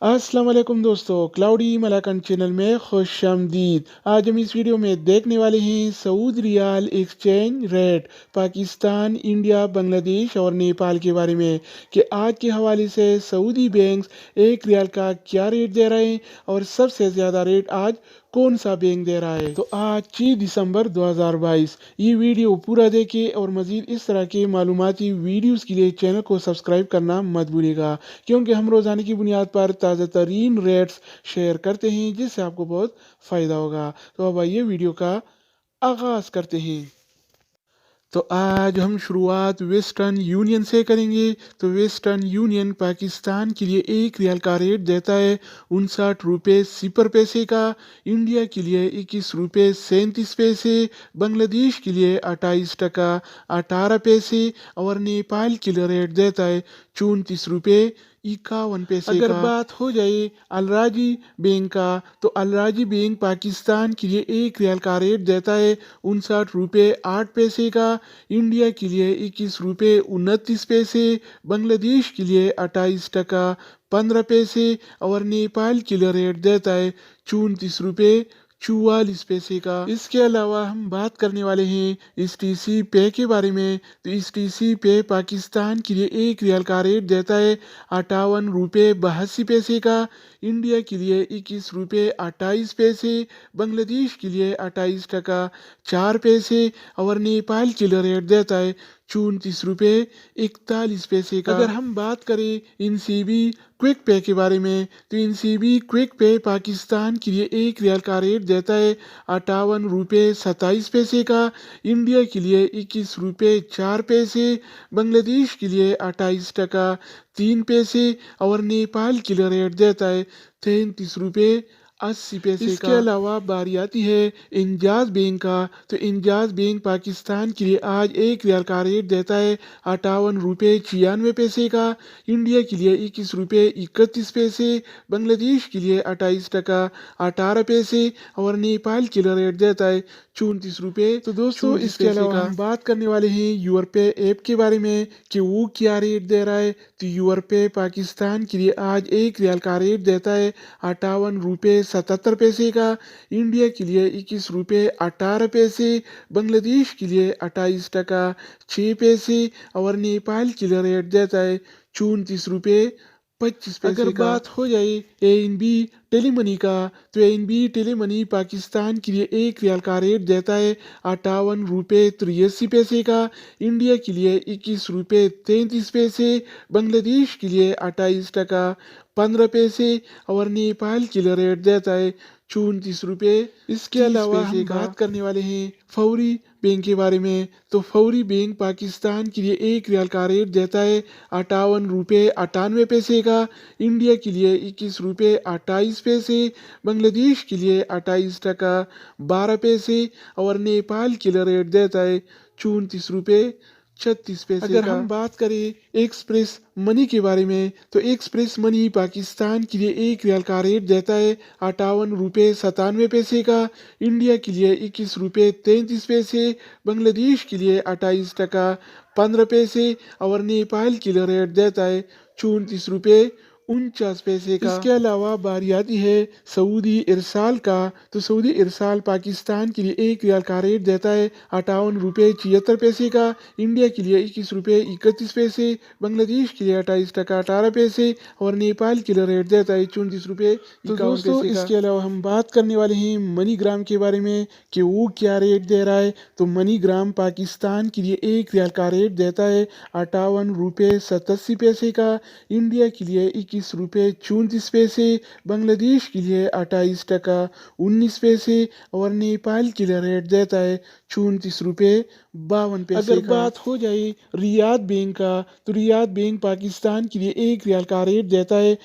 अस्सलाम वालेकुम दोस्तों, क्लाउडी मलाकन चैनल में खुश आमदीद। आज हम इस वीडियो में देखने वाले हैं Saudi riyal exchange rate Pakistan, India, Bangladesh और नेपाल के बारे में कि आज के हवाले से सऊदी बैंक्स एक रियाल का क्या रेट दे रहे हैं और सबसे ज़्यादा रेट आज कौन सा बैंक दे रहा है। तो आज 6 दिसंबर 2022 ये वीडियो पूरा देखें और मज़ीद इस तरह के मालूमाती वीडियोस के लिए चैनल को सब्सक्राइब करना मत भूलिएगा, क्योंकि हम रोज़ाना की बुनियाद पर ताज़ा तरीन रेट्स शेयर करते हैं जिससे आपको बहुत फ़ायदा होगा। तो अब आइए वीडियो का आगाज़ करते हैं। तो आज हम शुरुआत वेस्टर्न यूनियन से करेंगे। तो वेस्टर्न यूनियन पाकिस्तान के लिए एक रियाल का रेट देता है 59 रुपये 0 पैसे का, इंडिया के लिए 21 रुपये 37 पैसे, बांग्लादेश के लिए 28 टका 18 पैसे और नेपाल के लिए रेट देता है 34 रुपये 51 पैसे अगर बात हो जाए अलराजी बैंक का, तो अलराजी बैंक पाकिस्तान के लिए एक रियाल का रेट देता है 59 रुपये 8 पैसे का, इंडिया के लिए 21 रुपये 29 पैसे, बांग्लादेश के लिए 28 टका 15 पैसे और नेपाल के लिए रेट देता है 34 रुपये 44 पैसे का। इसके अलावा हम बात करने वाले हैं STC पे के बारे में। तो STC पे पाकिस्तान के लिए एक रियाल का रेट देता है 58 रुपये 82 पैसे का, इंडिया के लिए 21 रुपये 28 पैसे, बांग्लादेश के लिए 28 टका 4 पैसे और नेपाल के लिए रेट देता है 34 रुपये 41 पैसे का। अगर हम बात करें NCB क्विक पे के बारे में, तो NCB क्विक पे पाकिस्तान के लिए एक रियाल का रेट देता है 58 रुपये 27 पैसे का, इंडिया के लिए 21 रुपये 4 पैसे, बांग्लादेश के लिए 28 टका 3 पैसे और नेपाल के लिए रेट देता है 33 रुपये 80 पैसे का। इसके अलावा बारी आती है इंजाज बैंक का। तो इंजाज बैंक पाकिस्तान के लिए आज एक रियाल का रेट देता है 58 रुपये 96 पैसे का, इंडिया के लिए 21 रुपये 31 पैसे, बांग्लादेश के लिए 28 टका 18 पैसे और नेपाल के लिए रेट देता है 34 रुपये। तो दोस्तों इसके अलावा हम बात करने वाले हैं यूरपे ऐप के बारे में कि वो क्या रेट दे रहा है। तो यूरपे पाकिस्तान के लिए आज एक रियाल का रेट देता है 58 रुपये 77 पैसे का, इंडिया के लिए 21 रुपये 18 पैसे, बांग्लादेश के लिए 28 टका 6 पैसे और नेपाल के लिए रेट देता है 34 रुपये 25 पैसे अगर बात हो जाए ANB टेलीमनी का, तो ANB टेलीमनी पाकिस्तान के लिए एक रियाल का रेट देता है 58 रुपये 83 पैसे का, इंडिया के लिए 21 रुपये 33 पैसे, बांग्लादेश के लिए 28 टका 15 पैसे और नेपाल के लिए रेट देता है 34 रुपये। इसके अलावा हम बात करने वाले हैं फौरी बैंक के बारे में। तो फौरी बैंक पाकिस्तान के लिए एक रियाल का रेट देता है 58 रुपये 98 पैसे का, इंडिया के लिए 21 रुपये 28 पैसे, बांग्लादेश के लिए 28 टका 12 पैसे और नेपाल के लिए रेट देता है 34 रुपये 36 पैसे अगर हम बात करें एक्सप्रेस मनी के बारे में, तो एक्सप्रेस मनी पाकिस्तान के लिए एक रियाल का रेट देता है 58 रुपये 97 पैसे का, इंडिया के लिए 21 रुपये 33 पैसे, बांग्लादेश के लिए 28 टका 15 पैसे और नेपाल के लिए रेट देता है 34 रुपये 49 पैसे का। इसके अलावा बारी आती है सऊदी इरसाल का। तो सऊदी इरसाल पाकिस्तान के लिए एक रियाल का रेट देता है 58 रुपये 76 पैसे का, इंडिया के लिए 21 रुपये 31 पैसे, बांग्लादेश के लिए 28 टका 18 पैसे और नेपाल के लिए रेट देता है 34 रुपये 51 पैसे का। इसके अलावा हम बात करने वाले हैं मनीग्राम के बारे में कि वो क्या रेट दे रहा है। तो मनीग्राम पाकिस्तान के लिए एक रियाल का रेट देता है 58 रुपये 87 पैसे का, इंडिया के लिए 21 रुपये 34 पैसे, बांग्लादेश के लिए 28 टका 19 पैसे और नेपाल के लिए रेट देता है 34 रुपये 52 पैसे अगर बात हो जाए रियाद बैंक का, तो रियाद बैंक पाकिस्तान के लिए एक रियाल का रेट देता है